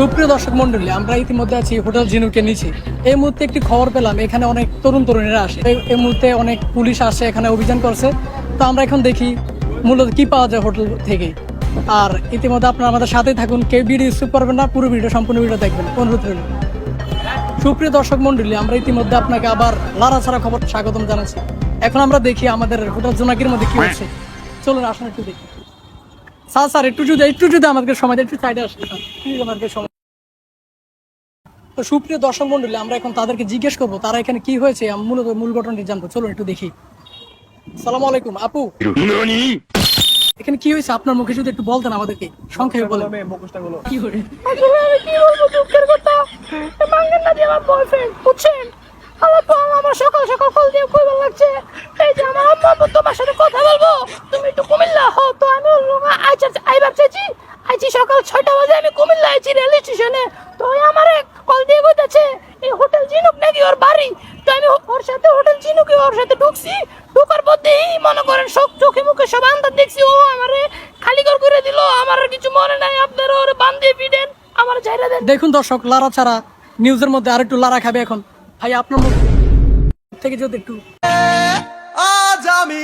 সুপ্রিয় দর্শক মন্ডলী, আমরা ইতিমধ্যে আছি হোটেল ঝিনুকের নিচে। এই মুহূর্তে একটি খবর পেলাম, এখানে অনেক তরুণ তরুণীরা আসে। এই মুহূর্তে অনেক পুলিশ আসে, এখানে অভিযান করছে। তো আমরা এখন দেখি মূলত কি পাওয়া যায় হোটেল থেকে। আর ইতিমধ্যে আপনারা আমাদের সাথেই থাকুন, কেউ ভিডিও স্কিপ করবেন না, পুরো ভিডিও সম্পূর্ণ ভিডিও দেখবেন, অনুরোধ রইল। সুপ্রিয় দর্শক মন্ডলী, আমরা ইতিমধ্যে আপনাকে আবার লাড়াছাড়া খবর স্বাগতম জানাচ্ছি। এখন আমরা দেখি আমাদের হোটেল জোনাকির মধ্যে কি হচ্ছে। চলুন আসুন একটু দেখি। স্যার একটু যদি আমাদের সময় একটু সাইডে আসলে আমাদের সময়। তো সুপ্রিয় দর্শক মন্ডলী, আমরা এখন তাদেরকে জিজ্ঞেস করবো তারা এখানে কি হয়েছে, মূলত মূল ঘটনাটি জানবো। চলুন একটু দেখি। সালাম আলাইকুম আপু, এখানে কি হয়েছে আপনার মুখে যদি একটু বলতেন আমাদেরকে সংক্ষেপে বলেন। কি করে আসলে আমি কি বলবো, দুঃখের কথা। মাঙ্গেন না যে আমার বয়ফ্রেন্ড, বুঝছেন? আমার তো আমার সকাল সকাল কল দিয়ে খুব ভালো লাগছে। এই যে আমার আম্মা তোমার সাথে কথা বলবো, তুমি একটু কুমিল্লা হও। তো আমি আইবার চাইছি। আইছি সকাল 6টা বাজে, আমি কুমিল্লা আইছি রেল স্টেশনে। তো আমার কল দিয়ে কইতাছে এই হোটেল ঝিনুক নাকি ওর বাড়ি। তো আমি ওর সাথে হোটেল ঝিনুকে ওর সাথে ঢুকছি। ঢুকার পথেই মনে করেন সব চোখে মুখে সব আন্দাজ দেখছি। ও আমারে খালি করে দিল। আমার আর কিছু মনে নাই। আপনারা ওরে বান্ধে ফিডেন, আমার জায়গা দেন। দেখুন দর্শক, লারা ছাড়া নিউজের মধ্যে আর একটু লারা খাবে এখন। ভাই আপনার মুখ থেকে যদি একটু আজ আমি